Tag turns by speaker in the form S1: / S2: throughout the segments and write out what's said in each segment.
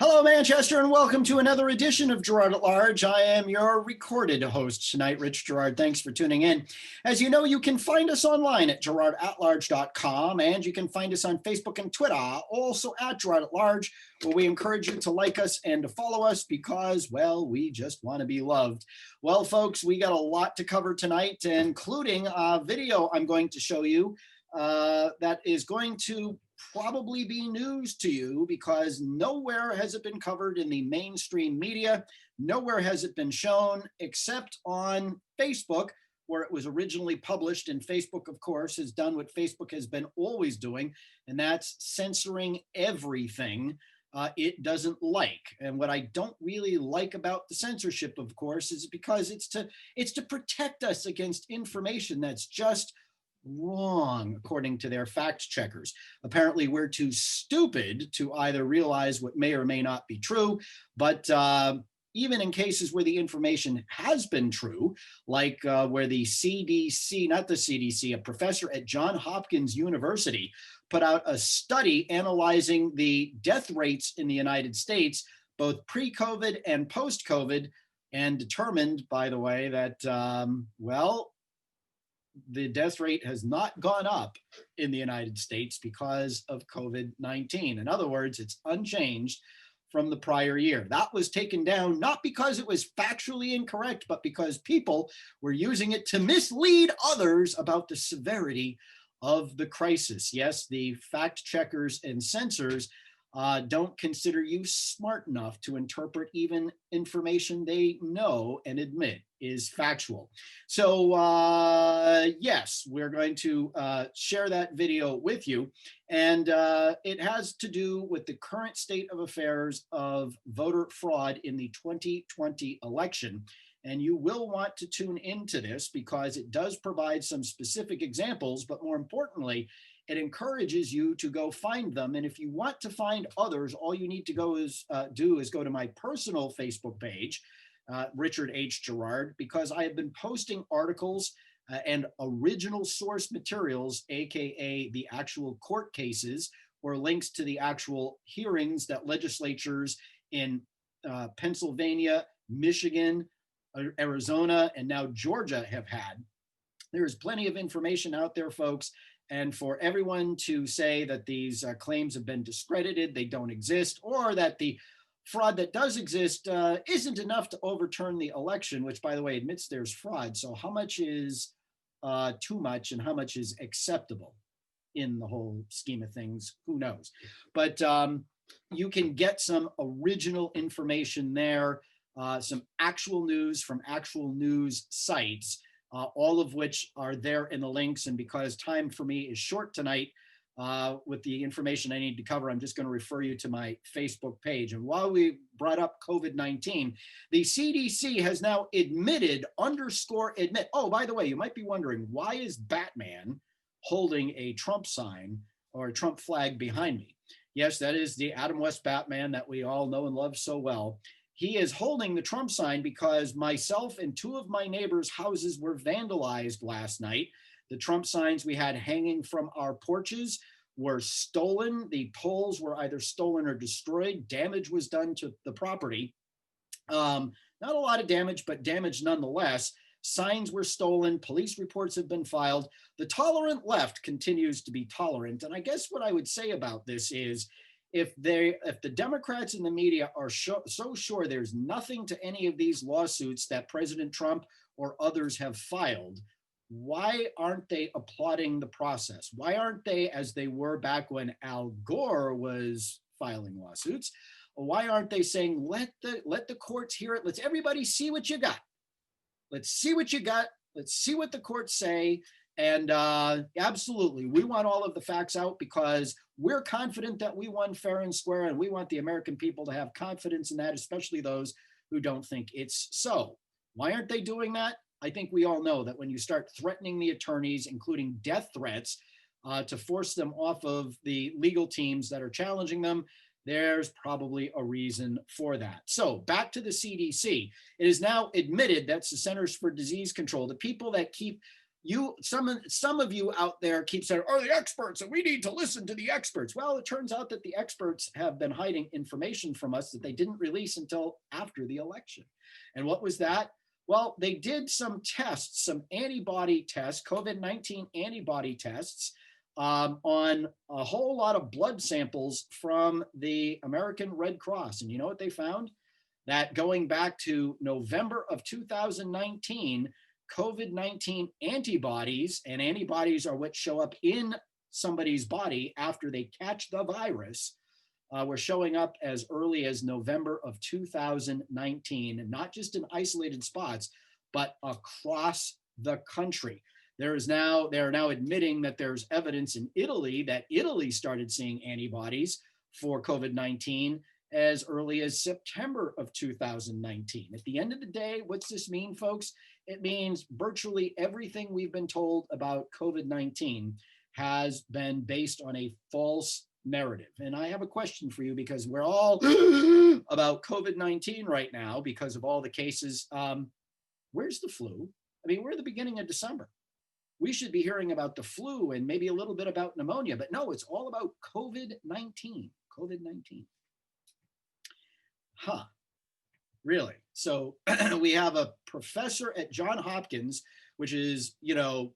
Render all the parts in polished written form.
S1: Hello, Manchester, and welcome to another edition of Girard at Large. I am your recorded host tonight, Rich Girard. Thanks for tuning in. As you know, you can find us online at girardatlarge.com, and you can find us on Facebook and Twitter, also at Girard at Large, where we encourage you to like us and to follow us because, well, we just want to be loved. Well, folks, we got a lot to cover tonight, including a video I'm going to show you that is going to probably be news to you because nowhere has it been covered in the mainstream media. Nowhere has it been shown except on Facebook, where it was originally published. And Facebook, of course, has done what Facebook has been always doing, and that's censoring everything it doesn't like. And what I don't really like about the censorship, of course, is because it's to protect us against information that's just wrong, according to their fact checkers. Apparently, we're too stupid to either realize what may or may not be true, but even in cases where the information has been true, like where the CDC, not the CDC, a professor at Johns Hopkins University put out a study analyzing the death rates in the United States, both pre-COVID and post-COVID, and determined, by the way, that, well, the death rate has not gone up in the United States because of COVID-19. In other words, it's unchanged from the prior year. That was taken down not because it was factually incorrect, but because people were using it to mislead others about the severity of the crisis. Yes, the fact checkers and censors don't consider you smart enough to interpret even information they know and admit is factual. So yes, we're going to share that video with you. And it has to do with the current state of affairs of voter fraud in the 2020 election. And you will want to tune into this because it does provide some specific examples, but more importantly, it encourages you to go find them. And if you want to find others, all you need to go is go to my personal Facebook page, Richard H. Girard, because I have been posting articles and original source materials, AKA the actual court cases or links to the actual hearings that legislatures in Pennsylvania, Michigan, Arizona, and now Georgia have had. There's plenty of information out there, folks. And for everyone to say that these claims have been discredited, they don't exist, or that the fraud that does exist isn't enough to overturn the election, which, by the way, admits there's fraud. So how much is too much and how much is acceptable in the whole scheme of things? Who knows? But you can get some original information there, some actual news from actual news sites, all of which are there in the links. And because time for me is short tonight with the information I need to cover, I'm just going to refer you to my Facebook page. And while we brought up COVID-19, the CDC has now admitted, _admit. Oh, by the way, you might be wondering, why is Batman holding a Trump sign or a Trump flag behind me? Yes, that is the Adam West Batman that we all know and love so well. He is holding the Trump sign because myself and two of my neighbors' houses were vandalized last night. The Trump signs we had hanging from our porches were stolen. The poles were either stolen or destroyed. Damage was done to the property. Not a lot of damage, but damage nonetheless. Signs were stolen. Police reports have been filed. The tolerant left continues to be tolerant. And I guess what I would say about this is, if the Democrats and the media are so sure there's nothing to any of these lawsuits that President Trump or others have filed, why aren't they applauding the process? Why aren't they, as they were back when Al Gore was filing lawsuits, why aren't they saying, let the courts hear it? Let's everybody see what you got. Let's see what you got. Let's see what the courts say. And absolutely, we want all of the facts out because we're confident that we won fair and square, and we want the American people to have confidence in that, especially those who don't think it's so. Why aren't they doing that? I think we all know that when you start threatening the attorneys, including death threats, to force them off of the legal teams that are challenging them, there's probably a reason for that. So back to the CDC. It is now admitted, that's the Centers for Disease Control, the people that keep some of you out there keep saying, "Oh, the experts, and we need to listen to the experts." Well, it turns out that the experts have been hiding information from us that they didn't release until after the election. And what was that? Well, they did some tests, some antibody tests, COVID-19 antibody tests, on a whole lot of blood samples from the American Red Cross. And you know what they found? That going back to November of 2019, COVID-19 antibodies, and antibodies are what show up in somebody's body after they catch the virus, were showing up as early as November of 2019, and not just in isolated spots, but across the country. They are now admitting that there's evidence in Italy that Italy started seeing antibodies for COVID-19 as early as September of 2019. At the end of the day, what's this mean, folks? It means virtually everything we've been told about COVID-19 has been based on a false narrative. And I have a question for you, because we're all about COVID-19 right now because of all the cases. Where's the flu? I mean, we're at the beginning of December. We should be hearing about the flu and maybe a little bit about pneumonia, but no, it's all about COVID-19. COVID-19. Huh, really? So we have a professor at Johns Hopkins, which is,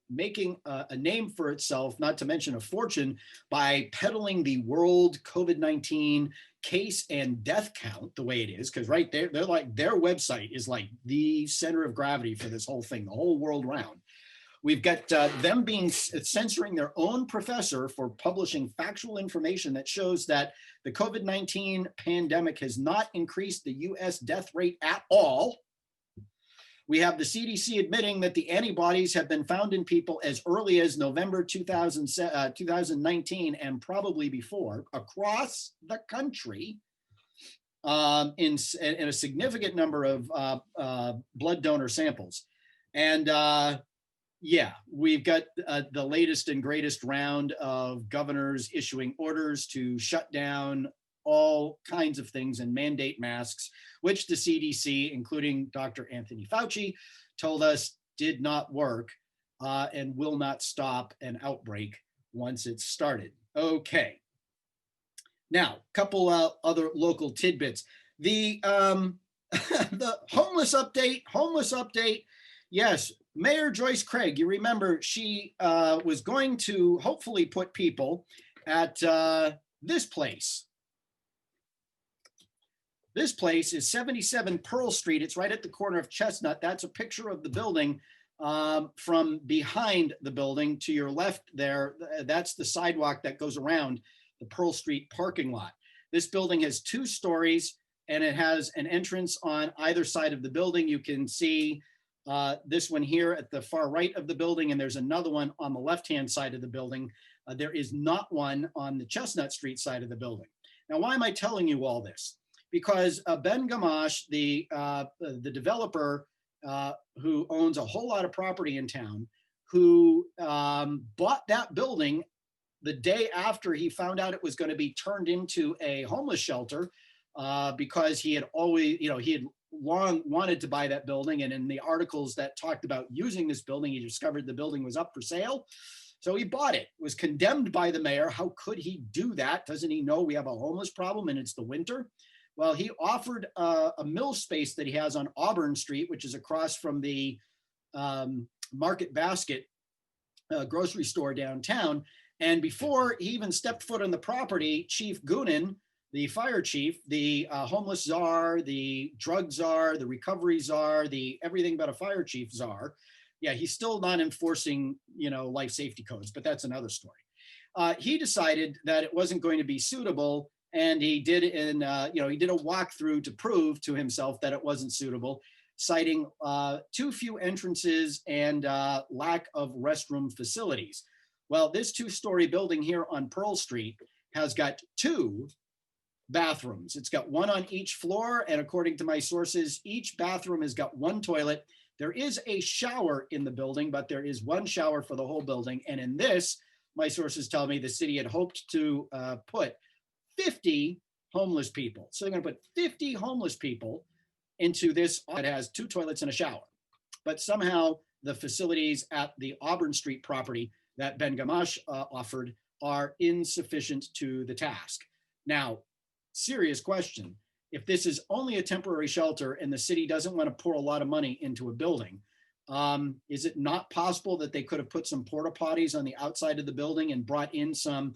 S1: making a name for itself, not to mention a fortune, by peddling the world COVID-19 case and death count the way it is. Because right there, they're like, their website is like the center of gravity for this whole thing, the whole world round. We've got them censoring their own professor for publishing factual information that shows that the COVID-19 pandemic has not increased the US death rate at all. We have the CDC admitting that the antibodies have been found in people as early as November 2019 and probably before across the country, in a significant number of blood donor samples. And yeah, we've got the latest and greatest round of governors issuing orders to shut down all kinds of things and mandate masks, which the CDC, including Dr. Anthony Fauci, told us did not work and will not stop an outbreak once it's started. Okay. Now, a couple other local tidbits. The the homeless update. Yes, Mayor Joyce Craig, you remember she was going to hopefully put people at this place. This place is 77 Pearl Street. It's right at the corner of Chestnut. That's a picture of the building from behind the building to your left there. That's the sidewalk that goes around the Pearl Street parking lot. This building has 2 stories and it has an entrance on either side of the building. You can see this one here at the far right of the building, and there's another one on the left-hand side of the building. There is not one on the Chestnut Street side of the building. Now, why am I telling you all this? Because Ben Gamache, the developer who owns a whole lot of property in town, who bought that building the day after he found out it was going to be turned into a homeless shelter, because he had always, he had long wanted to buy that building. And in the articles that talked about using this building, he discovered the building was up for sale. So he bought it, was condemned by the mayor. How could he do that? Doesn't he know we have a homeless problem and it's the winter? Well, he offered a mill space that he has on Auburn Street, which is across from the Market Basket grocery store downtown. And before he even stepped foot on the property, Chief Goonan, the fire chief, the homeless czar, the drug czar, the recovery czar, the everything but a fire chief czar. Yeah, he's still not enforcing, life safety codes, but that's another story. He decided that it wasn't going to be suitable, and he did he did a walkthrough to prove to himself that it wasn't suitable, citing too few entrances and lack of restroom facilities. Well, this 2-story building here on Pearl Street has got 2 bathrooms. It's got 1 on each floor, and according to my sources, each bathroom has got 1 toilet. There is a shower in the building, but there is 1 shower for the whole building. And in this, my sources tell me the city had hoped to put 50 homeless people. So they're going to put 50 homeless people into this that has 2 toilets and a shower. But somehow the facilities at the Auburn Street property that Ben Gamache offered are insufficient to the task. Now, serious question. If this is only a temporary shelter and the city doesn't want to pour a lot of money into a building, is it not possible that they could have put some porta potties on the outside of the building and brought in some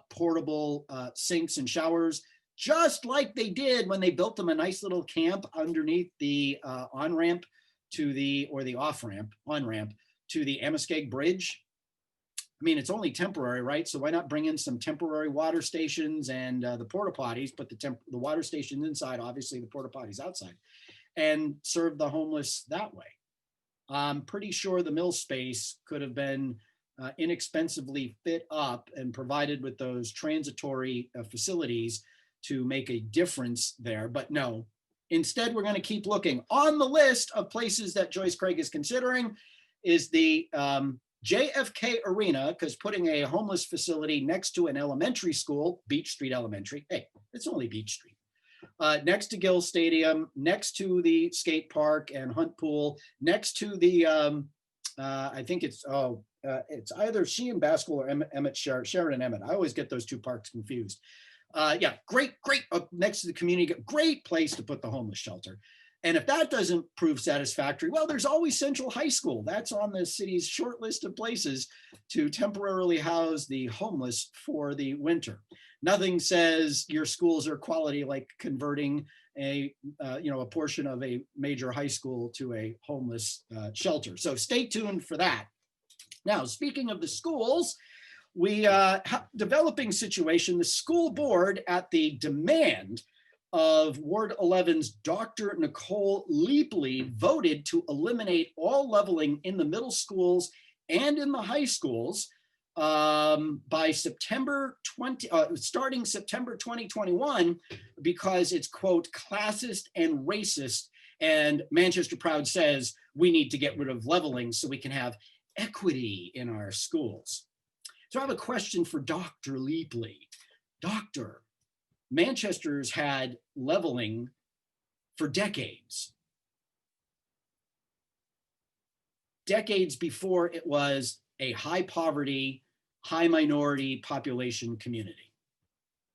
S1: portable sinks and showers, just like they did when they built them a nice little camp underneath the on-ramp to the, or the off-ramp, on-ramp to the Amoskeag Bridge? I mean, it's only temporary, right? So why not bring in some temporary water stations and the porta potties, put the water stations inside, obviously the porta potties outside, and serve the homeless that way? I'm pretty sure the mill space could have been inexpensively fit up and provided with those transitory facilities to make a difference there, but no. Instead, we're going to keep looking. On the list of places that Joyce Craig is considering is the JFK Arena, because putting a homeless facility next to an elementary school, Beach Street Elementary, hey, it's only Beach Street, next to Gill Stadium, next to the skate park and hunt pool, next to the, I think it's either Sheehan Basketball or Emmett Sheridan Emmett. I always get those two parks confused. Yeah, great, next to the community, great place to put the homeless shelter. And if that doesn't prove satisfactory, well, there's always Central High School. That's on the city's short list of places to temporarily house the homeless for the winter. Nothing says your schools are quality like converting a portion of a major high school to a homeless shelter. So stay tuned for that. Now, speaking of the schools, we have developing situation. The school board, at the demand of Ward 11's Dr. Nicole Leapley, voted to eliminate all leveling in the middle schools and in the high schools by starting September 2021, because it's, quote, classist and racist. And Manchester Proud says we need to get rid of leveling so we can have equity in our schools. So I have a question for Dr. Leapley. Doctor, Manchester's had leveling for decades. Decades before it was a high poverty, high minority population community.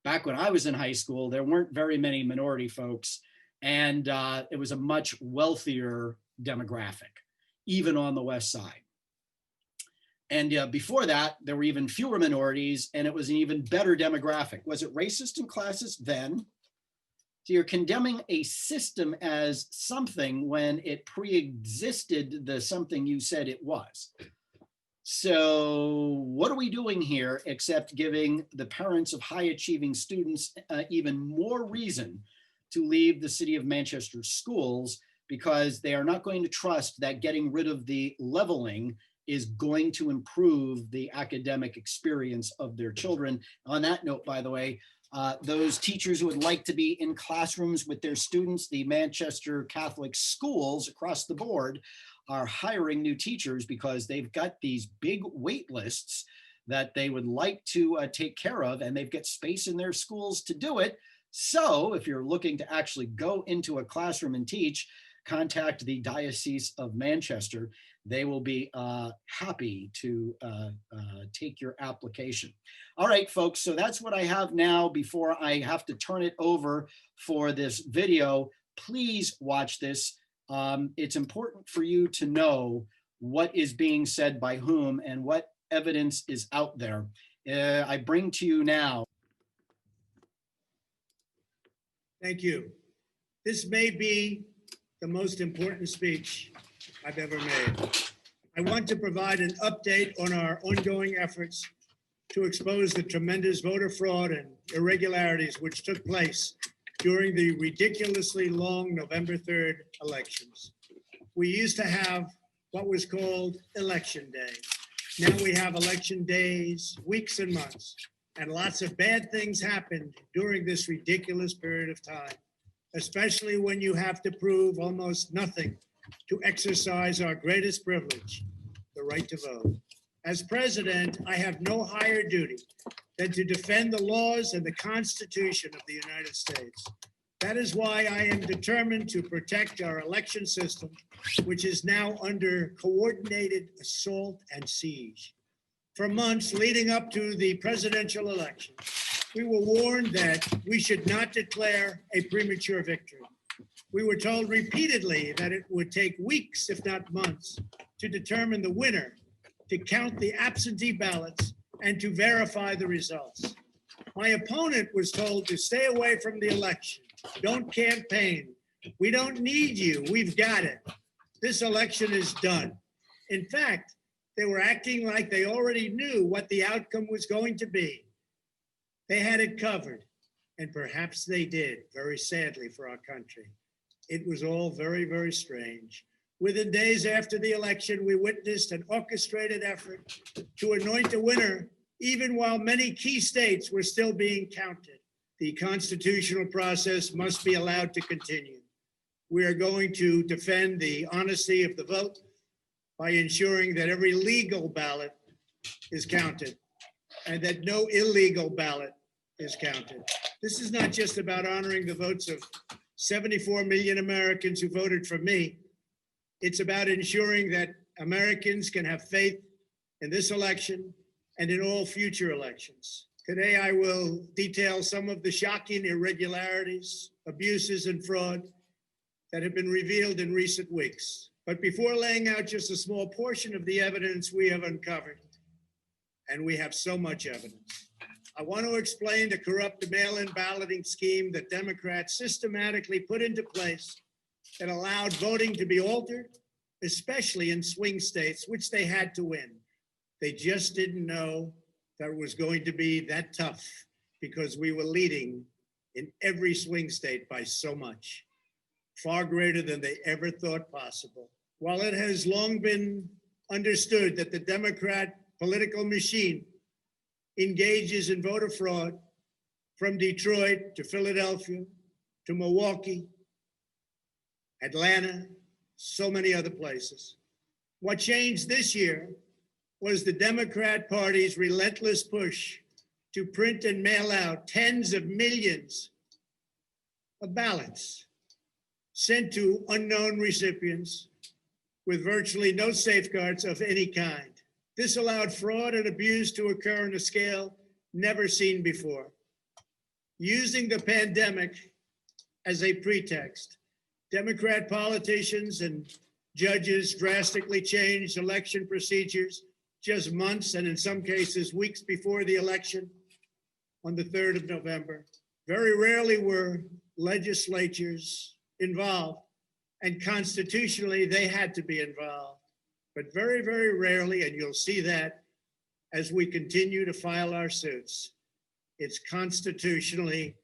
S1: Back when I was in high school, there weren't very many minority folks, and it was a much wealthier demographic, even on the West Side. And before that, there were even fewer minorities, and it was an even better demographic. Was it racist and classist then? So you're condemning a system as something when it pre-existed the something you said it was. So what are we doing here except giving the parents of high-achieving students even more reason to leave the City of Manchester schools, because they are not going to trust that getting rid of the leveling is going to improve the academic experience of their children. On that note, by the way, those teachers who would like to be in classrooms with their students, the Manchester Catholic schools across the board are hiring new teachers because they've got these big wait lists that they would like to take care of, and they've got space in their schools to do it. So if you're looking to actually go into a classroom and teach, contact the Diocese of Manchester. They will be happy to take your application. All right, folks, so that's what I have now before I have to turn it over for this video. Please watch this. It's important for you to know what is being said by whom and what evidence is out there. I bring to you now.
S2: Thank you. This may be the most important speech I've ever made. I want to provide an update on our ongoing efforts to expose the tremendous voter fraud and irregularities which took place during the ridiculously long November 3rd elections. We used to have what was called Election Day. Now we have election days, weeks and months, and lots of bad things happened during this ridiculous period of time, especially when you have to prove almost nothing to exercise our greatest privilege, the right to vote. As president, I have no higher duty than to defend the laws and the Constitution of the United States. That is why I am determined to protect our election system, which is now under coordinated assault and siege. For months leading up to the presidential election, we were warned that we should not declare a premature victory. We were told repeatedly that it would take weeks, if not months, to determine the winner, to count the absentee ballots, and to verify the results. My opponent was told to stay away from the election. Don't campaign. We don't need you. We've got it. This election is done. In fact, they were acting like they already knew what the outcome was going to be. They had it covered, and perhaps they did, very sadly for our country. It was all very, very strange. Within days after the election, we witnessed an orchestrated effort to anoint a winner, even while many key states were still being counted. The constitutional process must be allowed to continue. We are going to defend the honesty of the vote by ensuring that every legal ballot is counted and that no illegal ballot is counted. This is not just about honoring the votes of 74 million Americans who voted for me. It's about ensuring that Americans can have faith in this election and in all future elections. Today, I will detail some of the shocking irregularities, abuses, and fraud that have been revealed in recent weeks. But before laying out just a small portion of the evidence we have uncovered, and we have so much evidence, I want to explain the corrupt mail-in balloting scheme that Democrats systematically put into place that allowed voting to be altered, especially in swing states, which they had to win. They just didn't know that it was going to be that tough because we were leading in every swing state by so much, far greater than they ever thought possible. While it has long been understood that the Democrat political machine engages in voter fraud from Detroit to Philadelphia to Milwaukee, Atlanta, so many other places. What changed this year was the Democrat Party's relentless push to print and mail out tens of millions of ballots sent to unknown recipients with virtually no safeguards of any kind. This allowed fraud and abuse to occur on a scale never seen before. Using the pandemic as a pretext, Democrat politicians and judges drastically changed election procedures just months and in some cases weeks before the election on the 3rd of November. Very rarely were legislatures involved, and constitutionally they had to be involved, but very, very rarely, and you'll see that as we continue to file our suits. It's constitutionally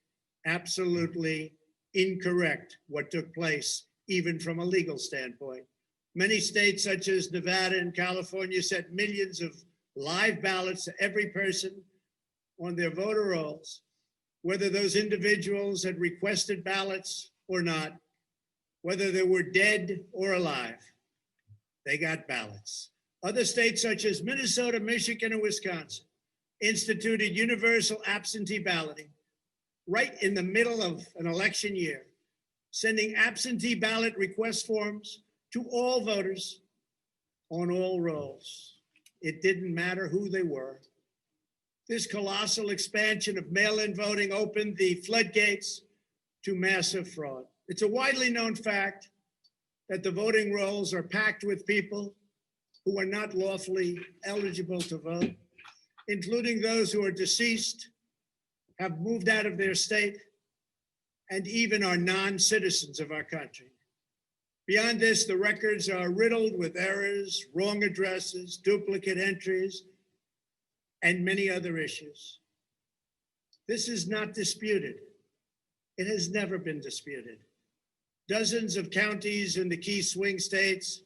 S2: absolutely incorrect what took place, even from a legal standpoint. Many states, such as Nevada and California, sent millions of live ballots to every person on their voter rolls, whether those individuals had requested ballots or not, whether they were dead or alive. They got ballots. Other states, such as Minnesota, Michigan, and Wisconsin, instituted universal absentee balloting right in the middle of an election year, sending absentee ballot request forms to all voters on all rolls. It didn't matter who they were. This colossal expansion of mail-in voting opened the floodgates to massive fraud. It's a widely known fact that the voting rolls are packed with people who are not lawfully eligible to vote, including those who are deceased, have moved out of their state, and even are non-citizens of our country. Beyond this, the records are riddled with errors, wrong addresses, duplicate entries, and many other issues. This is not disputed. It has never been disputed. Dozens of counties in the key swing states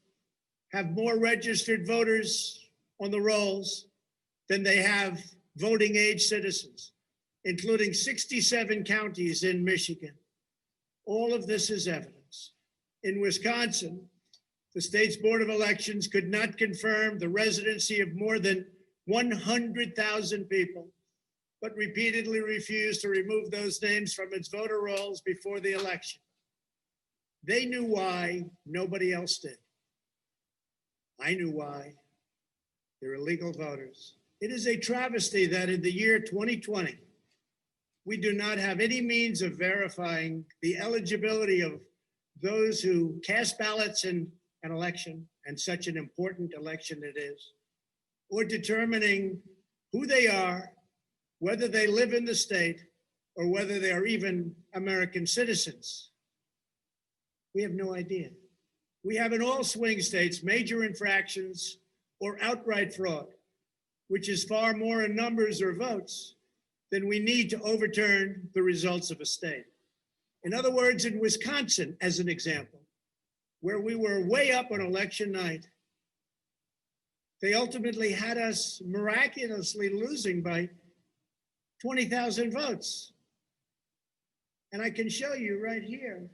S2: have more registered voters on the rolls than they have voting age citizens, including 67 counties in Michigan. All of this is evidence. In Wisconsin, the state's Board of Elections could not confirm the residency of more than 100,000 people but repeatedly refused to remove those names from its voter rolls before the election. They knew why, nobody else did. I knew why. They're illegal voters. It is a travesty that in the year 2020, we do not have any means of verifying the eligibility of those who cast ballots in an election, and such an important election it is, or determining who they are, whether they live in the state, or whether they are even American citizens. We have no idea. We have in all swing states major infractions or outright fraud, which is far more in numbers or votes than we need to overturn the results of a state. In other words, in Wisconsin, as an example, where we were way up on election night, they ultimately had us miraculously losing by 20,000 votes. And I can show you right here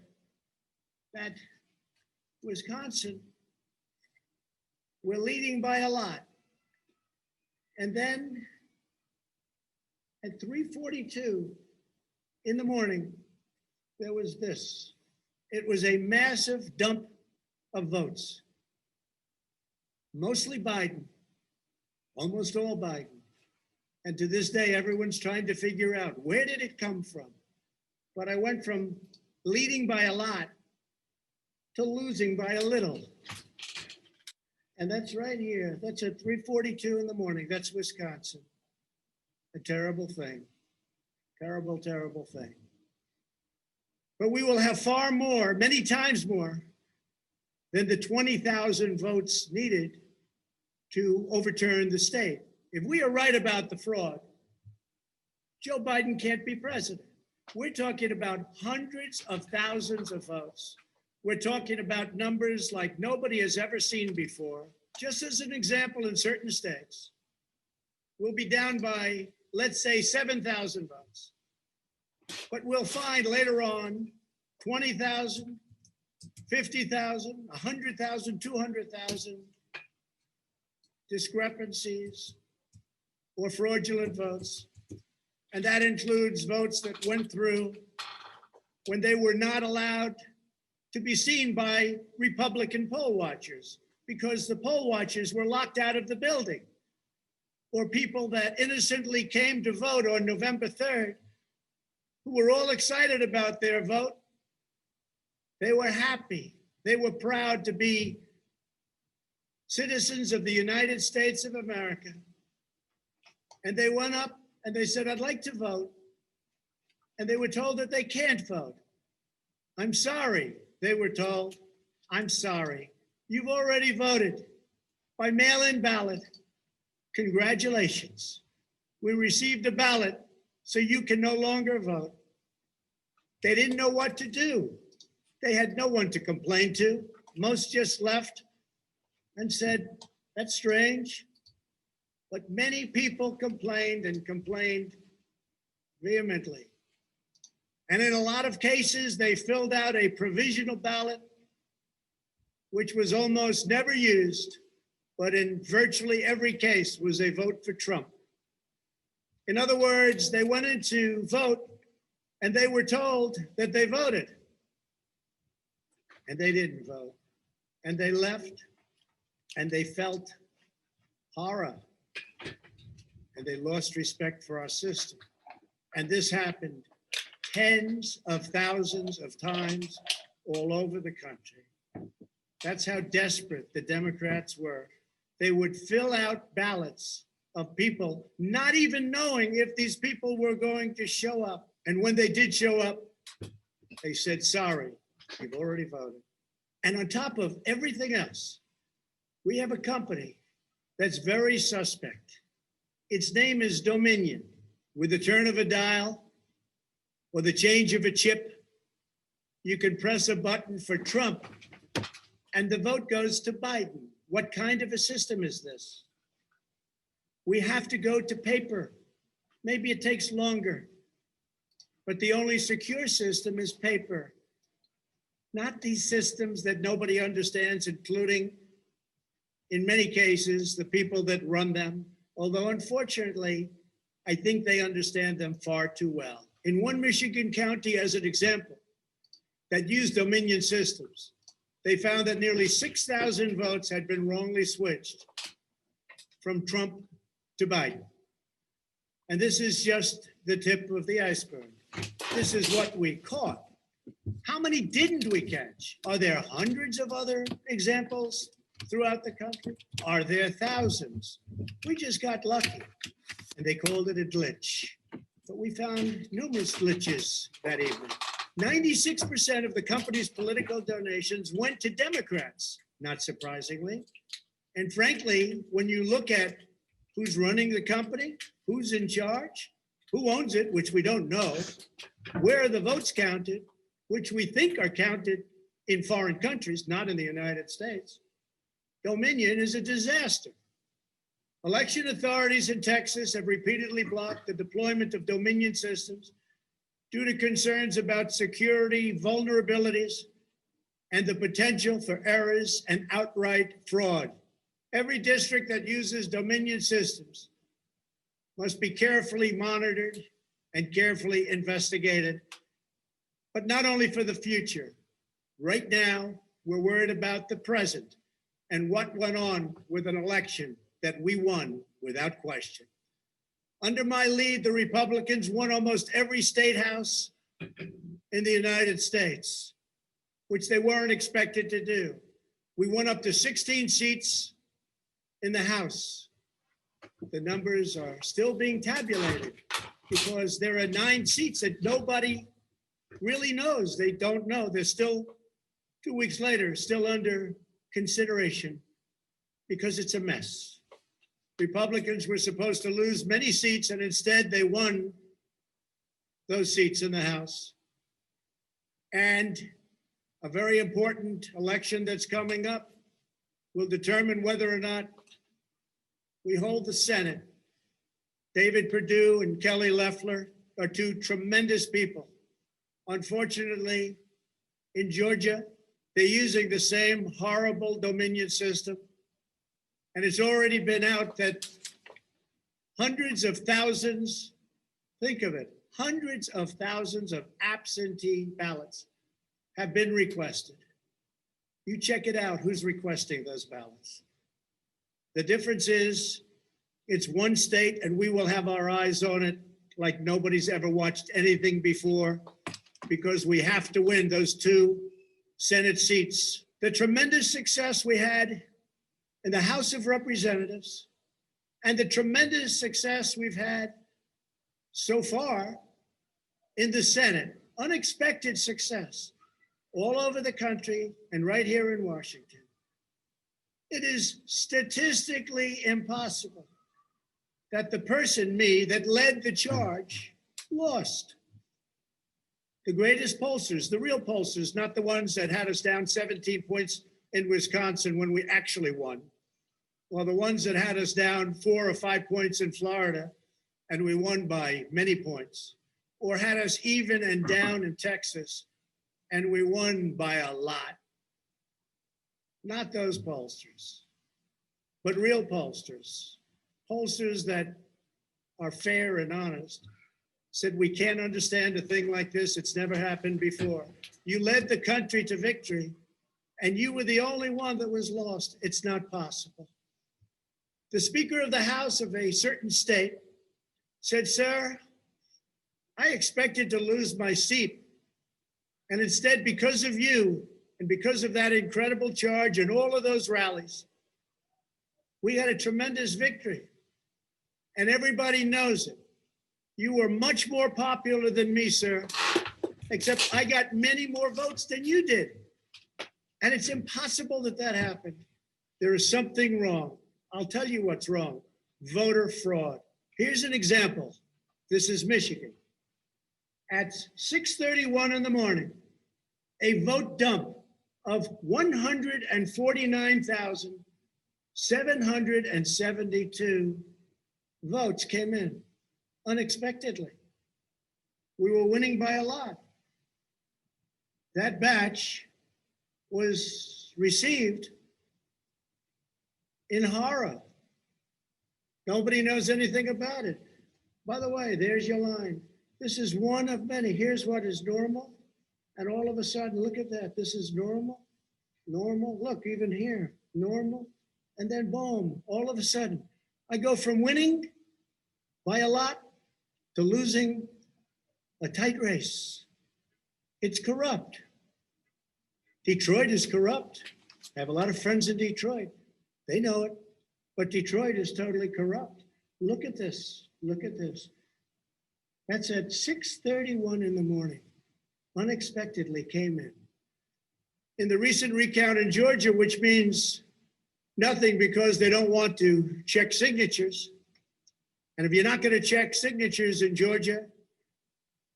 S2: that Wisconsin, we're leading by a lot. And then at 3:42 in the morning, there was this. It was a massive dump of votes. Mostly Biden, almost all Biden. And to this day, everyone's trying to figure out, where did it come from? But I went from leading by a lot to losing by a little. And that's right here. That's at 3:42 in the morning. That's Wisconsin. A terrible thing. Terrible, terrible thing. But we will have far more, many times more, than the 20,000 votes needed to overturn the state. If we are right about the fraud, Joe Biden can't be president. We're talking about hundreds of thousands of votes. We're talking about numbers like nobody has ever seen before. Just as an example, in certain states, we'll be down by, let's say, 7,000 votes. But we'll find later on 20,000, 50,000, 100,000, 200,000 discrepancies or fraudulent votes. And that includes votes that went through when they were not allowed to be seen by Republican poll watchers because the poll watchers were locked out of the building, or people that innocently came to vote on November 3rd, who were all excited about their vote. They were happy. They were proud to be citizens of the United States of America. And they went up and they said, I'd like to vote. And they were told that they can't vote. I'm sorry, they were told. I'm sorry. You've already voted by mail-in ballot. Congratulations. We received a ballot, so you can no longer vote. They didn't know what to do. They had no one to complain to. Most just left and said, that's strange. But many people complained and complained vehemently. And in a lot of cases, they filled out a provisional ballot, which was almost never used, but in virtually every case was a vote for Trump. In other words, they went in to vote and they were told that they voted. And they didn't vote. And they left and they felt horror. And they lost respect for our system. And this happened tens of thousands of times all over the country. That's how desperate the Democrats were. They would fill out ballots of people not even knowing if these people were going to show up. And when they did show up, they said, sorry, you've already voted. And on top of everything else, we have a company that's very suspect. Its name is Dominion. With the turn of a dial or the change of a chip, you can press a button for Trump and the vote goes to Biden. What kind of a system is this? We have to go to paper. Maybe it takes longer, but the only secure system is paper. Not these systems that nobody understands, including, in many cases, the people that run them. Although, unfortunately, I think they understand them far too well. In one Michigan county, as an example, that used Dominion systems, they found that nearly 6,000 votes had been wrongly switched from Trump to Biden. And this is just the tip of the iceberg. This is what we caught. How many didn't we catch? Are there hundreds of other examples throughout the country? Are there thousands? We just got lucky, and they called it a glitch. But we found numerous glitches that evening. 96% of the company's political donations went to Democrats, not surprisingly. And frankly, when you look at who's running the company, who's in charge, who owns it, which we don't know, where are the votes counted, which we think are counted in foreign countries, not in the United States, Dominion is a disaster. Election authorities in Texas have repeatedly blocked the deployment of Dominion systems due to concerns about security vulnerabilities and the potential for errors and outright fraud. Every district that uses Dominion systems must be carefully monitored and carefully investigated, but not only for the future. Right now, we're worried about the present and what went on with an election that we won without question. Under my lead, the Republicans won almost every state house in the United States, which they weren't expected to do. We won up to 16 seats in the House. The numbers are still being tabulated because there are 9 seats that nobody really knows. They don't know. They're still, 2 weeks later, still under consideration because it's a mess. Republicans were supposed to lose many seats, and instead they won those seats in the House. And a very important election that's coming up will determine whether or not we hold the Senate. David Perdue and Kelly Loeffler are 2 tremendous people. Unfortunately, in Georgia, they're using the same horrible Dominion system. And it's already been out that hundreds of thousands, think of it, hundreds of thousands of absentee ballots have been requested. You check it out, who's requesting those ballots. The difference is it's one state and we will have our eyes on it like nobody's ever watched anything before because we have to win those 2 Senate seats. The tremendous success we had in the House of Representatives and the tremendous success we've had so far in the Senate, unexpected success all over the country and right here in Washington. It is statistically impossible that the person, me, that led the charge lost. The greatest pollsters, the real pollsters, not the ones that had us down 17 points in Wisconsin when we actually won, or the ones that had us down 4 or 5 points in Florida and we won by many points, or had us even and down in Texas and we won by a lot. Not those pollsters, but real pollsters, pollsters that are fair and honest, said we can't understand a thing like this. It's never happened before. You led the country to victory and you were the only one that was lost. It's not possible. The Speaker of the House of a certain state said, "Sir, I expected to lose my seat. And instead, because of you and because of that incredible charge and all of those rallies, we had a tremendous victory. And everybody knows it. You were much more popular than me, sir, except I got many more votes than you did. And it's impossible that that happened. There is something wrong. I'll tell you what's wrong. Voter fraud. Here's an example. This is Michigan. At 6:31 in the morning, a vote dump of 149,772 votes came in unexpectedly. We were winning by a lot. That batch was received in horror. Nobody knows anything about it. By the way, there's your line. This is one of many. Here's what is normal. And all of a sudden, look at that. This is normal, normal. Look, even here, normal. And then boom, all of a sudden, I go from winning by a lot to losing a tight race. It's corrupt. Detroit is corrupt. I have a lot of friends in Detroit. They know it, but Detroit is totally corrupt. Look at this, look at this. That's at 6:31 in the morning. Unexpectedly came in. In the recent recount in Georgia, which means nothing because they don't want to check signatures. And if you're not going to check signatures in Georgia,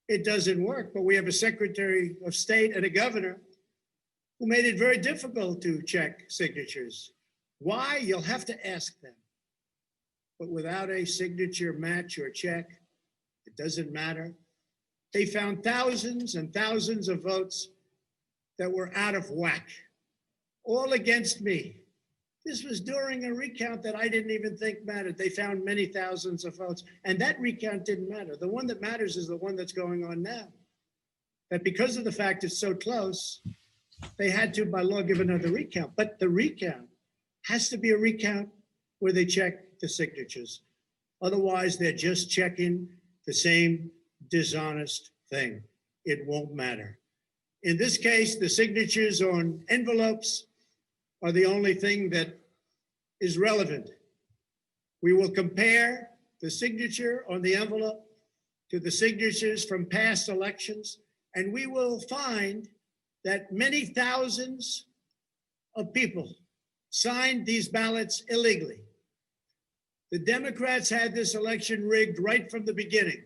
S2: it doesn't work. But we have a Secretary of State and a governor who made it very difficult to check signatures. Why? You'll have to ask them. But without a signature match or check, it doesn't matter. They found thousands and thousands of votes that were out of whack, all against me. This was during a recount that I didn't even think mattered. They found many thousands of votes, and that recount didn't matter. The one that matters is the one that's going on now. That because of the fact it's so close, they had to, by law, give another recount. But the recount has to be a recount where they check the signatures. Otherwise, they're just checking the same dishonest thing. It won't matter. In this case, the signatures on envelopes are the only thing that is relevant. We will compare the signature on the envelope to the signatures from past elections, and we will find that many thousands of people signed these ballots illegally. The Democrats had this election rigged right from the beginning.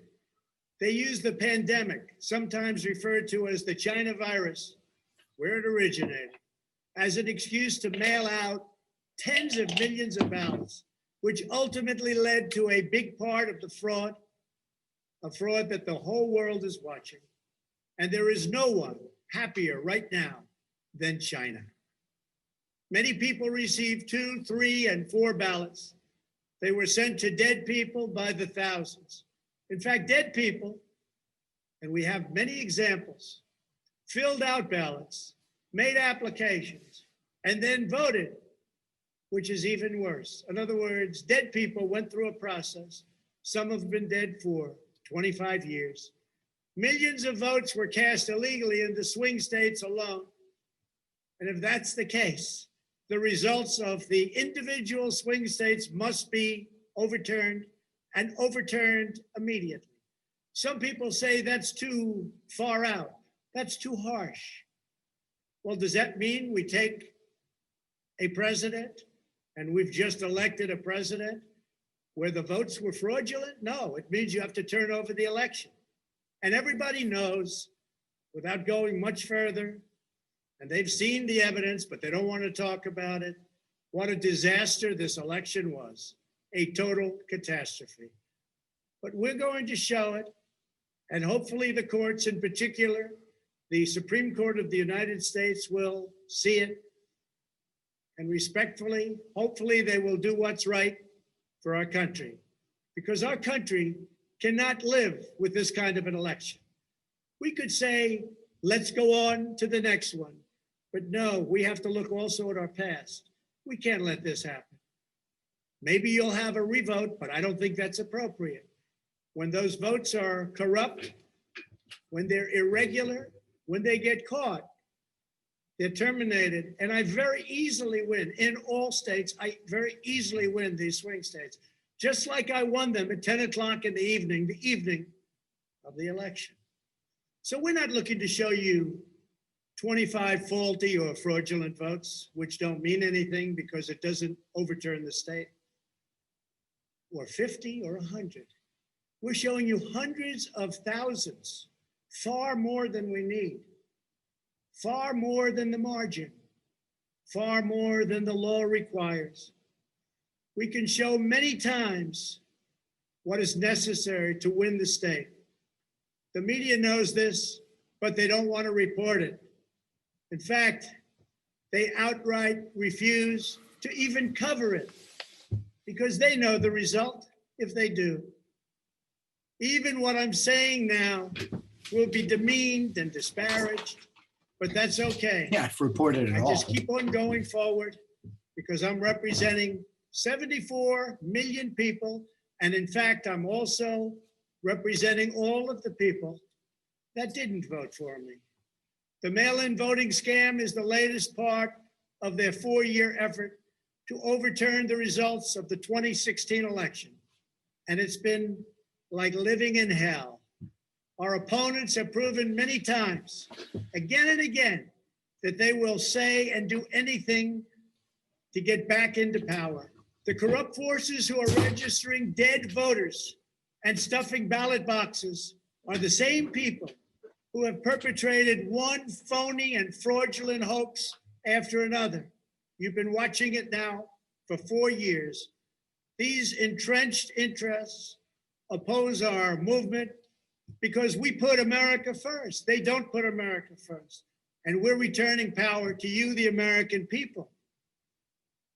S2: They used the pandemic, sometimes referred to as the China virus, where it originated, as an excuse to mail out tens of millions of ballots, which ultimately led to a big part of the fraud, a fraud that the whole world is watching. And there is no one happier right now than China. Many people received 2, 3, and 4 ballots. They were sent to dead people by the thousands. In fact, dead people, and we have many examples, filled out ballots, made applications, and then voted, which is even worse. In other words, dead people went through a process. Some have been dead for 25 years. Millions of votes were cast illegally in the swing states alone. And if that's the case, the results of the individual swing states must be overturned and overturned immediately. Some people say that's too far out. That's too harsh. Well, does that mean we take a president and we've just elected a president where the votes were fraudulent? No, it means you have to turn over the election. And everybody knows, without going much further, and they've seen the evidence, but they don't want to talk about it, what a disaster this election was, a total catastrophe. But we're going to show it, and hopefully the courts, in particular, the Supreme Court of the United States, will see it. And respectfully, hopefully they will do what's right for our country, because our country cannot live with this kind of an election. We could say, let's go on to the next one. But no, we have to look also at our past. We can't let this happen. Maybe you'll have a revote, but I don't think that's appropriate. When those votes are corrupt, when they're irregular, when they get caught, they're terminated. And I very easily win. In all states, I very easily win these swing states, just like I won them at 10 o'clock in the evening of the election. So we're not looking to show you 25 faulty or fraudulent votes, which don't mean anything because it doesn't overturn the state, or 50 or 100. We're showing you hundreds of thousands, far more than we need, far more than the margin, far more than the law requires. We can show many times what is necessary to win the state. The media knows this, but they don't want to report it. In fact, they outright refuse to even cover it because they know the result if they do. Even what I'm saying now will be demeaned and disparaged, but that's okay.
S1: Yeah, I've reported it
S2: I
S1: all.
S2: just keep on going forward because I'm representing 74 million people. And in fact, I'm also representing all of the people that didn't vote for me. The mail-in voting scam is the latest part of their 4-year effort to overturn the results of the 2016 election. And it's been like living in hell. Our opponents have proven many times, again and again, that they will say and do anything to get back into power. The corrupt forces who are registering dead voters and stuffing ballot boxes are the same people who have perpetrated one phony and fraudulent hoax after another. You've been watching it now for 4 years. These entrenched interests oppose our movement because we put America first. They don't put America first. And we're returning power to you, the American people.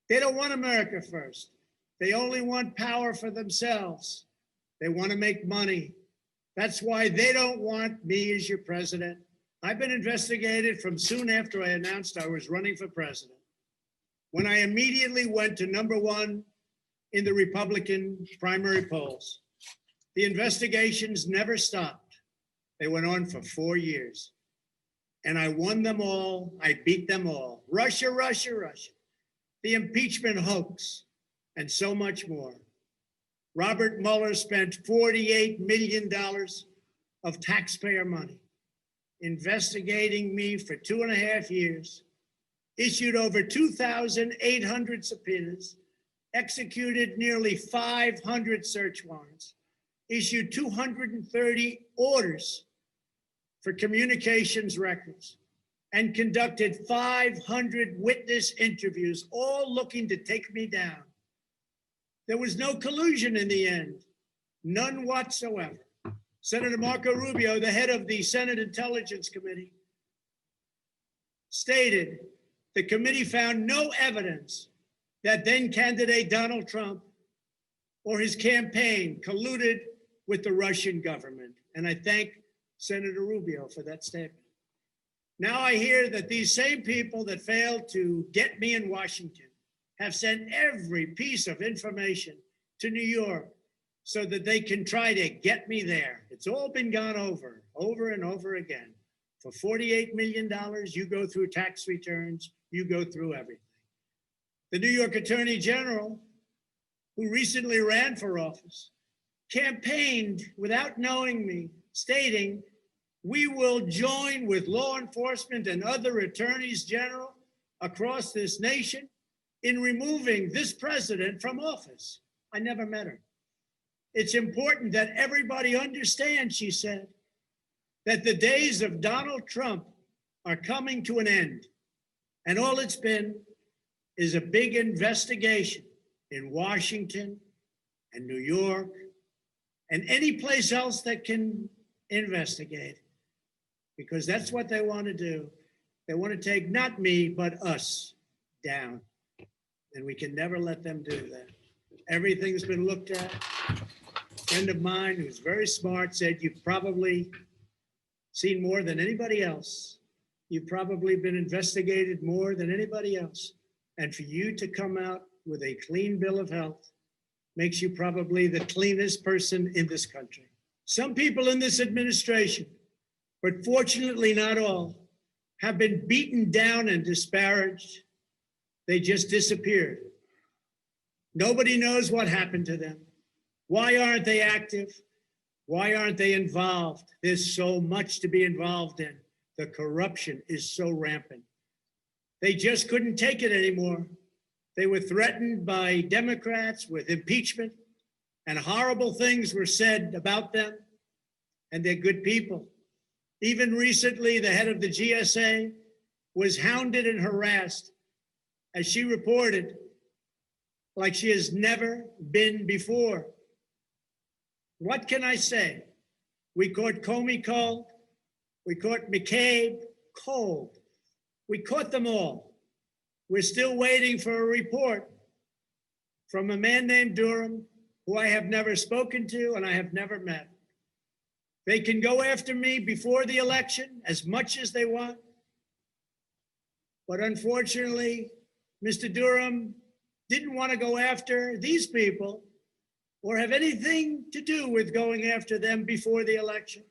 S2: They don't want America first. They only want power for themselves. They want to make money. That's why they don't want me as your president. I've been investigated from soon after I announced I was running for president, when I immediately went to #1 in the Republican primary polls. The investigations never stopped. They went on for 4 years. And I won them all. I beat them all. Russia, Russia, Russia. The impeachment hoax, and so much more. Robert Mueller spent $48 million of taxpayer money investigating me for 2.5 years, issued over 2,800 subpoenas, executed nearly 500 search warrants, issued 230 orders for communications records, and conducted 500 witness interviews, all looking to take me down. There was no collusion in the end, none whatsoever. Senator Marco Rubio, the head of the Senate Intelligence Committee, stated the committee found no evidence that then candidate Donald Trump or his campaign colluded with the Russian government. And I thank Senator Rubio for that statement. Now I hear that these same people that failed to get me in Washington have sent every piece of information to New York so that they can try to get me there. It's all been gone over and over again. For $48 million, you go through tax returns, you go through everything. The New York Attorney General, who recently ran for office, campaigned without knowing me, stating, "We will join with law enforcement and other attorneys general across this nation in removing this president from office." I never met her. It's important that everybody understand, she said, that the days of Donald Trump are coming to an end. And all it's been is a big investigation in Washington and New York and any place else that can investigate, because that's what they want to do. They want to take not me, but us down. And we can never let them do that. Everything's been looked at. A friend of mine who's very smart said, "You've probably seen more than anybody else. You've probably been investigated more than anybody else. And for you to come out with a clean bill of health makes you probably the cleanest person in this country." Some people in this administration, but fortunately not all, have been beaten down and disparaged. They just disappeared. Nobody knows what happened to them. Why aren't they active? Why aren't they involved? There's so much to be involved in. The corruption is so rampant. They just couldn't take it anymore. They were threatened by Democrats with impeachment, and horrible things were said about them, and they're good people. Even recently, the head of the GSA was hounded and harassed, as she reported, like she has never been before. What can I say? We caught Comey cold. We caught McCabe cold. We caught them all. We're still waiting for a report from a man named Durham, who I have never spoken to and I have never met. They can go after me before the election as much as they want. But unfortunately, Mr. Durham didn't want to go after these people or have anything to do with going after them before the election.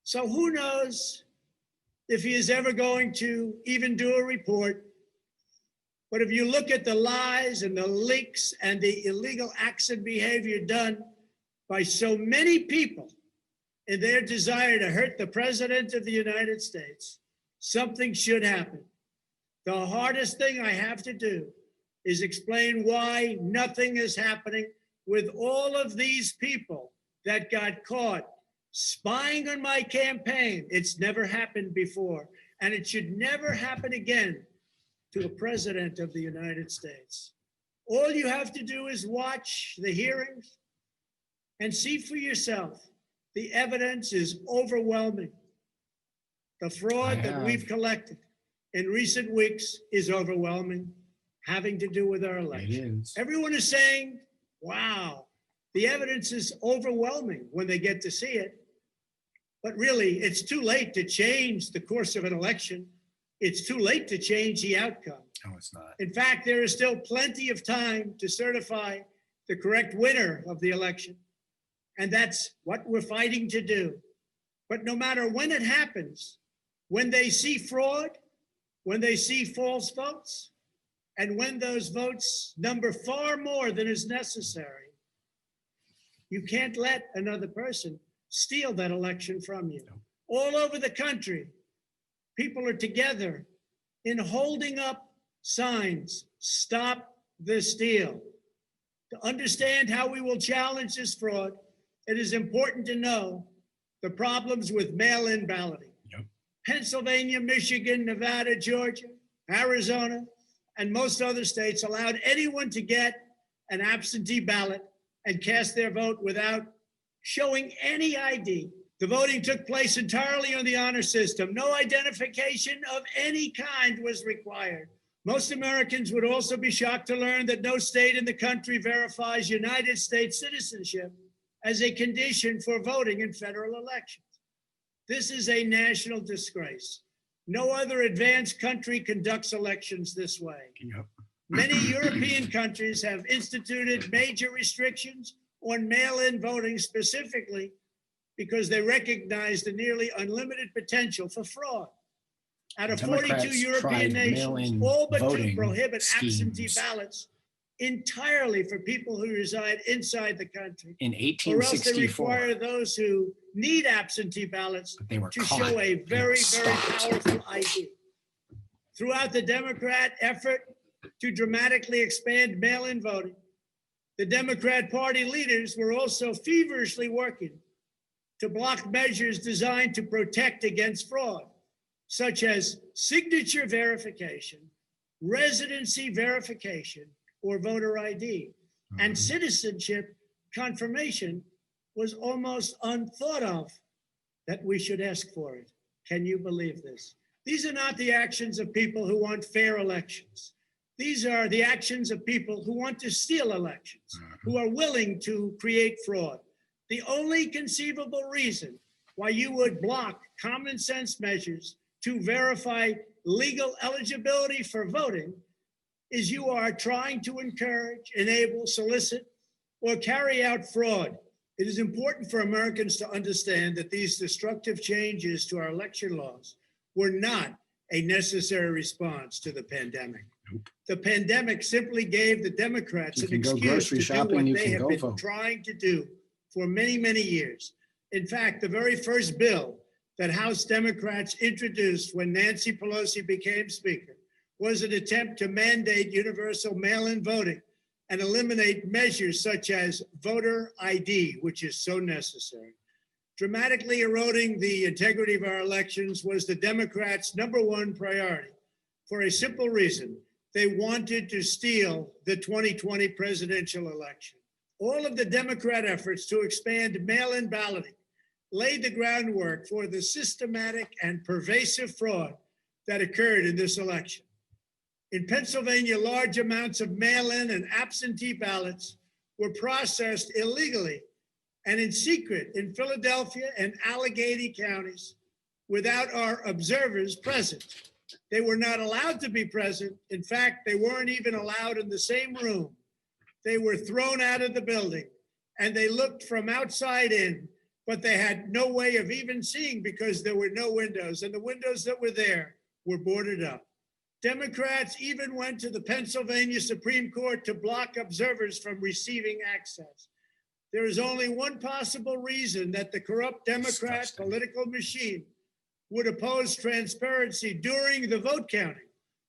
S2: So who knows if he is ever going to even do a report. But if you look at the lies and the leaks and the illegal acts and behavior done by so many people in their desire to hurt the President of the United States, something should happen. The hardest thing I have to do is explain why nothing is happening with all of these people that got caught spying on my campaign. It's never happened before, and it should never happen again to a president of the United States. All you have to do is watch the hearings and see for yourself. The evidence is overwhelming. The fraud that we've collected in recent weeks is overwhelming, having to do with our election. Everyone is saying, wow, the evidence is overwhelming when they get to see it. But really, it's too late to change the course of an election. It's too late to change the outcome.
S1: No, it's not.
S2: In fact, there is still plenty of time to certify the correct winner of the election. And that's what we're fighting to do. But no matter when it happens, when they see fraud, when they see false votes, and when those votes number far more than is necessary, you can't let another person steal that election from you. All over the country, people are together in holding up signs, stop the steal. To understand how we will challenge this fraud, it is important to know the problems with mail-in balloting. Pennsylvania, Michigan, Nevada, Georgia, Arizona, and most other states allowed anyone to get an absentee ballot and cast their vote without showing any ID. The voting took place entirely on the honor system. No identification of any kind was required. Most Americans would also be shocked to learn that no state in the country verifies United States citizenship as a condition for voting in federal elections. This is a national disgrace. No other advanced country conducts elections this way. Many European countries have instituted major restrictions on mail-in voting specifically because they recognize the nearly unlimited potential for fraud. Out of 42 European nations, all but two prohibit absentee ballots entirely for people who reside inside the country.
S1: In
S2: Or else they
S1: 1864,
S2: require those who need absentee ballots
S1: they were
S2: to
S1: caught.
S2: show a
S1: They were
S2: very, very
S1: stopped.
S2: powerful ID. Throughout the Democrat effort to dramatically expand mail-in voting, the Democrat Party leaders were also feverishly working to block measures designed to protect against fraud, such as signature verification, residency verification, or voter ID. And citizenship confirmation was almost unthought of that we should ask for it. Can you believe this? These are not the actions of people who want fair elections. These are the actions of people who want to steal elections, who are willing to create fraud. The only conceivable reason why you would block common sense measures to verify legal eligibility for voting is you are trying to encourage, enable, solicit, or carry out fraud. It is important for Americans to understand that these destructive changes to our election laws were not a necessary response to the pandemic. The pandemic simply gave the Democrats an excuse to do what they have been trying to do for many, many years. In fact, the very first bill that House Democrats introduced when Nancy Pelosi became Speaker was an attempt to mandate universal mail-in voting and eliminate measures such as voter ID, which is so necessary. Dramatically eroding the integrity of our elections was the Democrats' #1 priority for a simple reason. They wanted to steal the 2020 presidential election. All of the Democrat efforts to expand mail-in balloting laid the groundwork for the systematic and pervasive fraud that occurred in this election. In Pennsylvania, large amounts of mail-in and absentee ballots were processed illegally and in secret in Philadelphia and Allegheny counties without our observers present. They were not allowed to be present. In fact, they weren't even allowed in the same room. They were thrown out of the building, and they looked from outside in, but they had no way of even seeing because there were no windows, and the windows that were there were boarded up. Democrats even went to the Pennsylvania Supreme Court to block observers from receiving access. There is only one possible reason that the corrupt Democrat political machine would oppose transparency during the vote counting.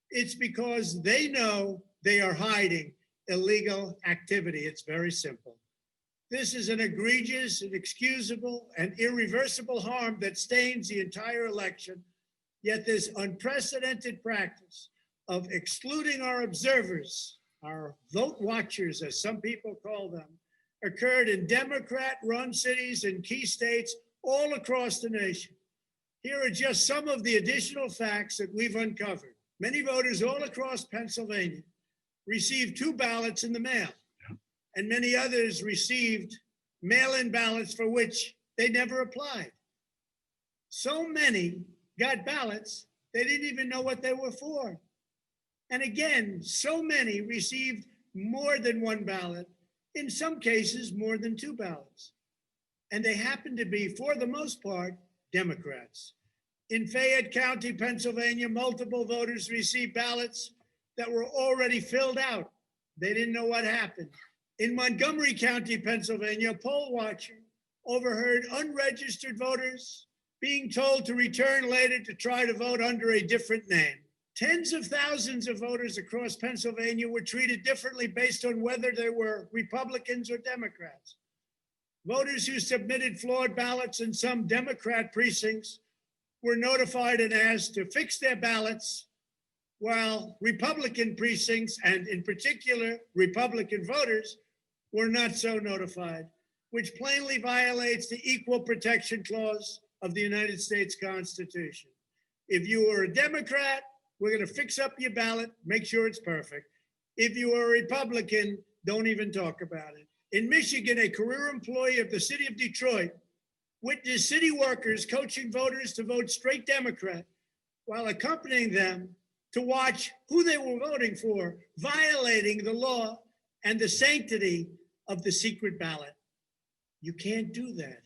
S2: It's because they know they are hiding illegal activity. It's very simple. This is an egregious, inexcusable, and irreversible harm that stains the entire election. Yet this unprecedented practice of excluding our observers, our vote watchers, as some people call them, occurred in Democrat-run cities and key states all across the nation. Here are just some of the additional facts that we've uncovered. Many voters all across Pennsylvania received 2 ballots in the mail, and many others received mail-in ballots for which they never applied. So many got ballots, they didn't even know what they were for. And again, so many received more than 1 ballot, in some cases more than 2 ballots. And they happened to be, for the most part, Democrats. In Fayette County, Pennsylvania, multiple voters received ballots that were already filled out. They didn't know what happened. In Montgomery County, Pennsylvania, a poll watcher overheard unregistered voters being told to return later to try to vote under a different name. Tens of thousands of voters across Pennsylvania were treated differently based on whether they were Republicans or Democrats. Voters who submitted flawed ballots in some Democrat precincts were notified and asked to fix their ballots, while Republican precincts, and in particular Republican voters, were not so notified, which plainly violates the Equal Protection Clause of the United States Constitution. If you are a Democrat, we're going to fix up your ballot, make sure it's perfect. If you are a Republican, don't even talk about it. In Michigan, a career employee of the city of Detroit witnessed city workers coaching voters to vote straight Democrat while accompanying them to watch who they were voting for, violating the law and the sanctity of the secret ballot. You can't do that.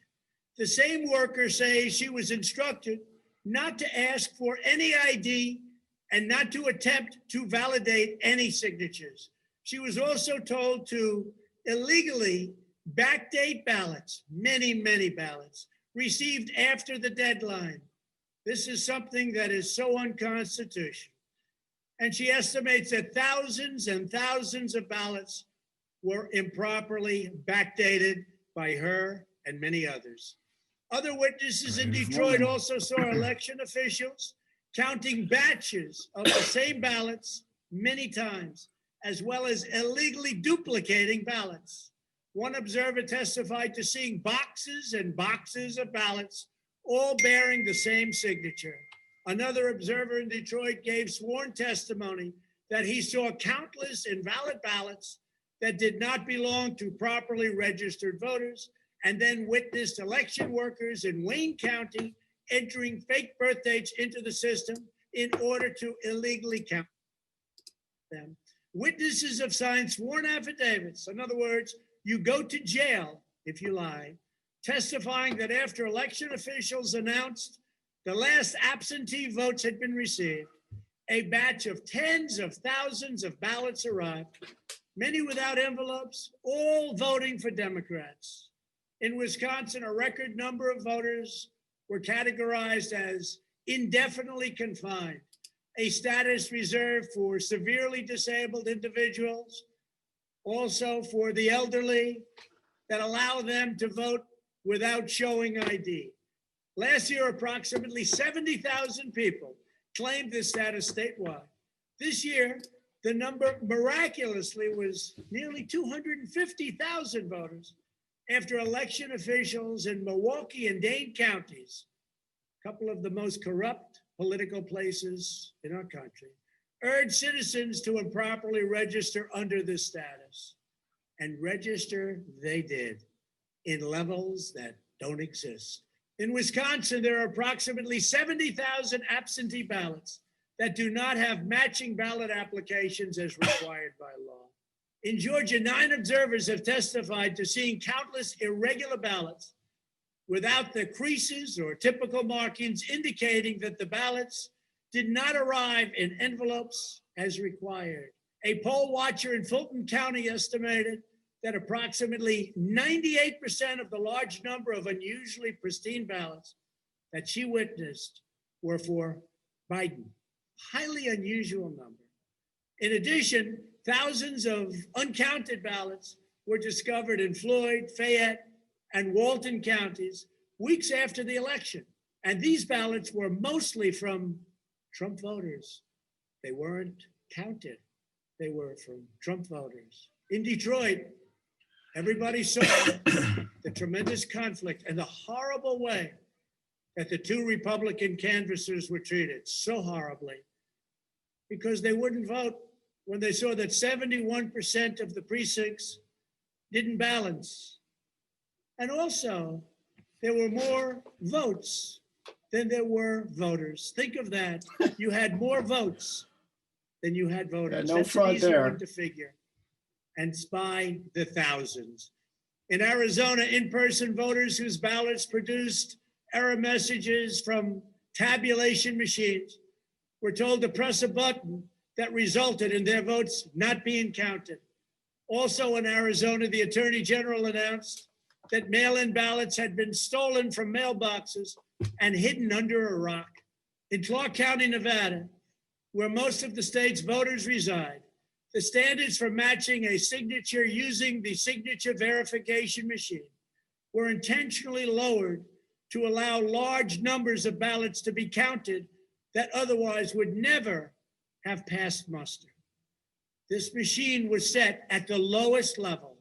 S2: The same worker says she was instructed not to ask for any ID and not to attempt to validate any signatures. She was also told to illegally backdate ballots, many, many ballots, received after the deadline. This is something that is so unconstitutional. And she estimates that thousands and thousands of ballots were improperly backdated by her and many others. Other witnesses in Detroit also saw election officials counting batches of the same ballots many times, as well as illegally duplicating ballots. One observer testified to seeing boxes and boxes of ballots, all bearing the same signature. Another observer in Detroit gave sworn testimony that he saw countless invalid ballots that did not belong to properly registered voters, and then witnessed election workers in Wayne County entering fake birth dates into the system in order to illegally count them. Witnesses have signed sworn affidavits. In other words, you go to jail if you lie, testifying that after election officials announced the last absentee votes had been received, a batch of tens of thousands of ballots arrived, many without envelopes, all voting for Democrats. In Wisconsin, a record number of voters were categorized as indefinitely confined, a status reserved for severely disabled individuals, also for the elderly, that allow them to vote without showing ID. Last year, approximately 70,000 people claimed this status statewide. This year, the number miraculously was nearly 250,000 voters after election officials in Milwaukee and Dane counties, a couple of the most corrupt political places in our country, urged citizens to improperly register under this status. And register they did. in levels that don't exist. In Wisconsin, there are approximately 70,000 absentee ballots that do not have matching ballot applications as required by law. In Georgia, 9 observers have testified to seeing countless irregular ballots without the creases or typical markings indicating that the ballots did not arrive in envelopes as required. A poll watcher in Fulton County estimated that approximately 98% of the large number of unusually pristine ballots that she witnessed were for Biden. Highly unusual number. In addition, thousands of uncounted ballots were discovered in Floyd, Fayette, and Walton counties weeks after the election. And these ballots were mostly from Trump voters. They weren't counted. They were from Trump voters. In Detroit, everybody saw the tremendous conflict and the horrible way that the 2 Republican canvassers were treated, so horribly, because they wouldn't vote when they saw that 71% of the precincts didn't balance. And also, there were more votes than there were voters. Think of that. You had more votes than you had voters.
S1: Yeah, no
S2: That's
S1: fraud
S2: an easy
S1: there.
S2: one to figure. And it's by the thousands. In Arizona, in-person voters whose ballots produced error messages from tabulation machines were told to press a button that resulted in their votes not being counted. Also in Arizona, the Attorney General announced that mail-in ballots had been stolen from mailboxes and hidden under a rock. In Clark County, Nevada, where most of the state's voters reside, the standards for matching a signature using the signature verification machine were intentionally lowered to allow large numbers of ballots to be counted that otherwise would never have passed muster. This machine was set at the lowest level.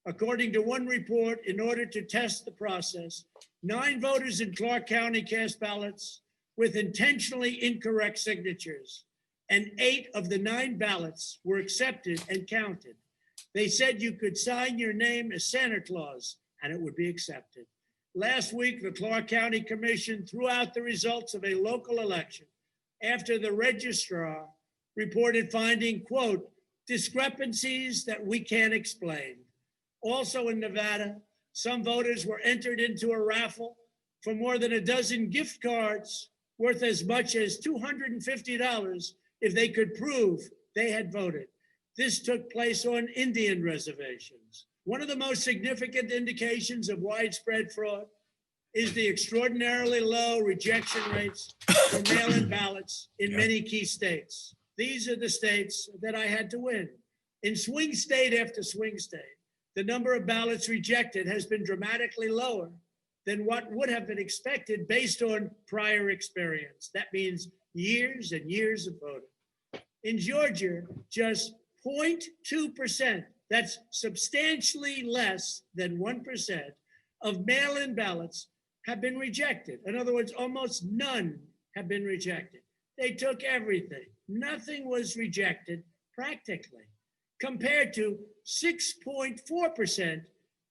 S2: According to one report, in order to test the process, 9 voters in Clark County cast ballots with intentionally incorrect signatures, and 8 of the 9 ballots were accepted and counted. They said you could sign your name as Santa Claus and it would be accepted. Last week, the Clark County Commission threw out the results of a local election after the registrar reported finding, quote, discrepancies that we can't explain. Also in Nevada, some voters were entered into a raffle for more than a dozen gift cards worth as much as $250 if they could prove they had voted. This took place on Indian reservations. One of the most significant indications of widespread fraud is the extraordinarily low rejection rates for mail-in ballots in many key states. These are the states that I had to win. In swing state after swing state, the number of ballots rejected has been dramatically lower than what would have been expected based on prior experience. That means years and years of voting. In Georgia, just 0.2%, that's substantially less than 1% of mail-in ballots have been rejected. In other words, almost none have been rejected. They took everything. Nothing was rejected practically, compared to 6.4%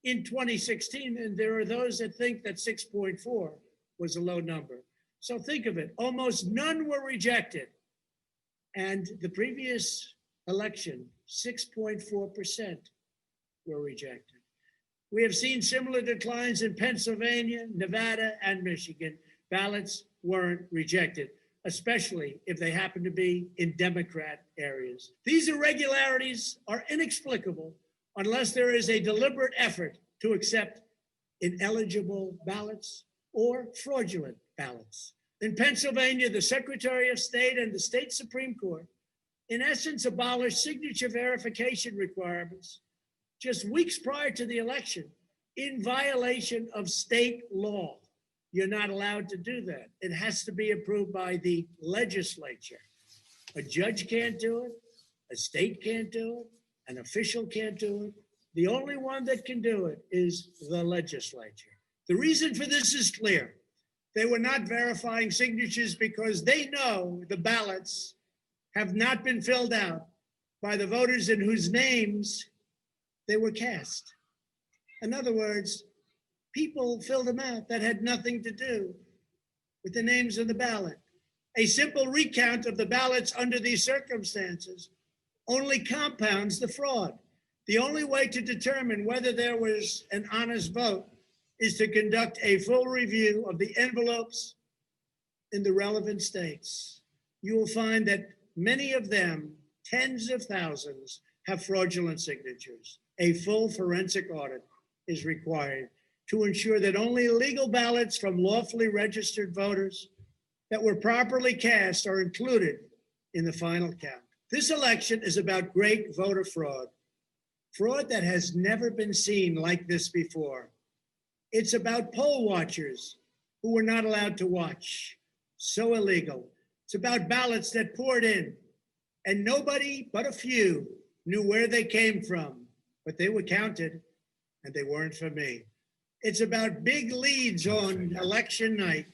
S2: in 2016. And there are those that think that 6.4 was a low number. So think of it, almost none were rejected. And the previous election, 6.4% were rejected. We have seen similar declines in Pennsylvania, Nevada, and Michigan. Ballots weren't rejected, especially if they happen to be in Democrat areas. These irregularities are inexplicable unless there is a deliberate effort to accept ineligible ballots or fraudulent ballots. In Pennsylvania, the Secretary of State and the state Supreme Court, in essence, abolished signature verification requirements just weeks prior to the election in violation of state law. You're not allowed to do that. It has to be approved by the legislature. A judge can't do it. A state can't do it. An official can't do it. The only one that can do it is the legislature. The reason for this is clear. They were not verifying signatures because they know the ballots have not been filled out by the voters in whose names they were cast. In other words, people filled them out that had nothing to do with the names on the ballot. A simple recount of the ballots under these circumstances only compounds the fraud. The only way to determine whether there was an honest vote is to conduct a full review of the envelopes in the relevant states. You will find that many of them, tens of thousands, have fraudulent signatures. A full forensic audit is required to ensure that only legal ballots from lawfully registered voters that were properly cast are included in the final count. This election is about great voter fraud, fraud that has never been seen like this before. It's about poll watchers who were not allowed to watch. So illegal. It's about ballots that poured in, and nobody but a few knew where they came from, but they were counted, and they weren't for me. It's about big leads on election night,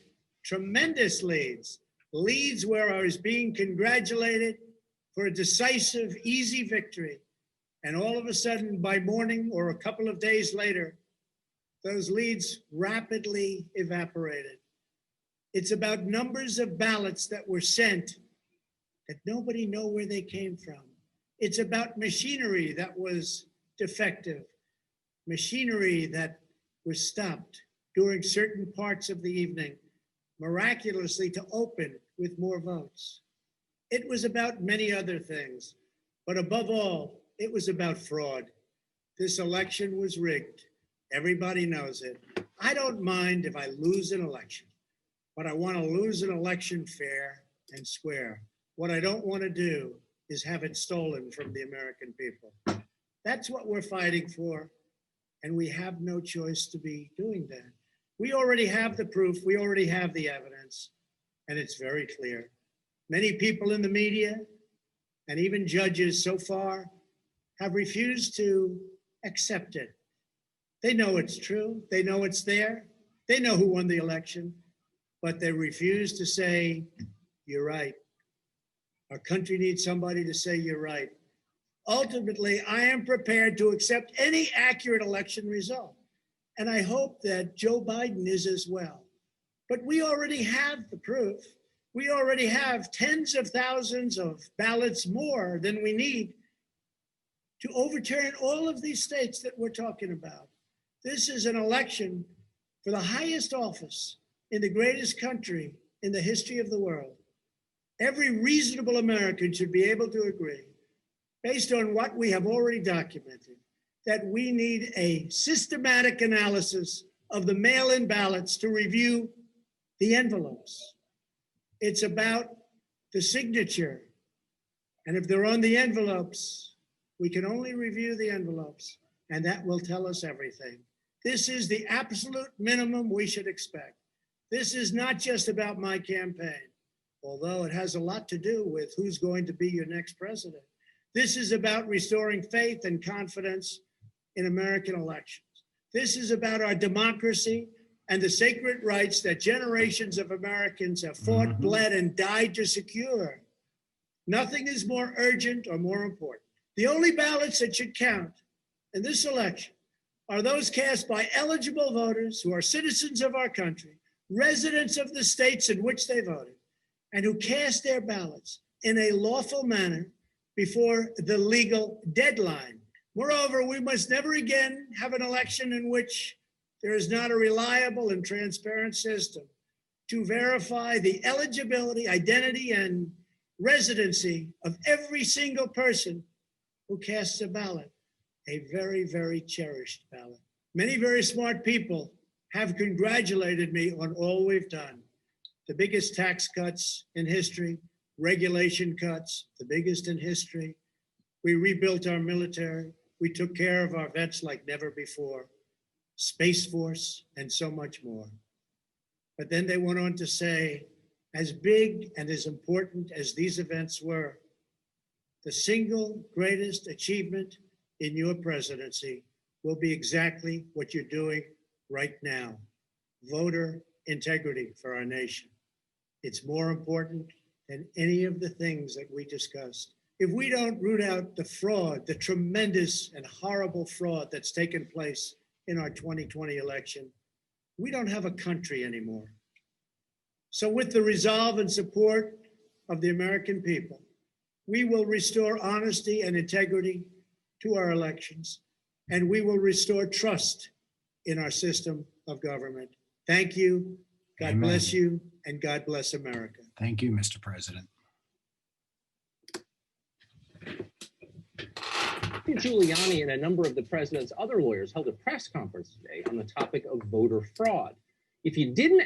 S2: tremendous leads, leads where I was being congratulated for a decisive, easy victory. And all of a sudden, by morning or a couple of days later, those leads rapidly evaporated. It's about numbers of ballots that were sent that nobody knew where they came from. It's about machinery that was defective, machinery that was stopped during certain parts of the evening, miraculously to open with more votes. It was about many other things, but above all, it was about fraud. This election was rigged. Everybody knows it. I don't mind if I lose an election, but I want to lose an election fair and square. What I don't want to do is have it stolen from the American people. That's what we're fighting for, and we have no choice to be doing that. We already have the proof, we already have the evidence, and it's very clear. Many people in the media and even judges so far have refused to accept it. They know it's true, they know it's there, they know who won the election, but they refuse to say, you're right. Our country needs somebody to say you're right. Ultimately, I am prepared to accept any accurate election result. And I hope that Joe Biden is as well. But we already have the proof. We already have tens of thousands of ballots more than we need to overturn all of these states that we're talking about. This is an election for the highest office in the greatest country in the history of the world. Every reasonable American should be able to agree, based on what we have already documented, that we need a systematic analysis of the mail-in ballots to review the envelopes. It's about the signature. And if they're on the envelopes, we can only review the envelopes, and that will tell us everything. This is the absolute minimum we should expect. This is not just about my campaign, although it has a lot to do with who's going to be your next president. This is about restoring faith and confidence in American elections. This is about our democracy and the sacred rights that generations of Americans have fought, bled, and died to secure. Nothing is more urgent or more important. The only ballots that should count in this election are those cast by eligible voters who are citizens of our country, residents of the states in which they voted, and who cast their ballots in a lawful manner before the legal deadline. Moreover, we must never again have an election in which there is not a reliable and transparent system to verify the eligibility, identity, and residency of every single person who casts a ballot, a very, very cherished ballot. Many very smart people have congratulated me on all we've done. The biggest tax cuts in history, regulation cuts, the biggest in history. We rebuilt our military. We took care of our vets like never before. Space Force, and so much more. But then they went on to say, as big and as important as these events were, the single greatest achievement in your presidency will be exactly what you're doing right now, voter integrity for our nation. It's more important than any of the things that we discussed. If we don't root out the fraud, the tremendous and horrible fraud that's taken place in our 2020 election, we don't have a country anymore. So with the resolve and support of the American people, we will restore honesty and integrity to our elections, and we will restore trust in our system of government. Thank you. God
S1: Amen.
S2: bless you, and God bless America.
S1: Thank you, Mr. President.
S3: Giuliani and a number of the president's other lawyers held a press conference today on the topic of voter fraud. If you didn't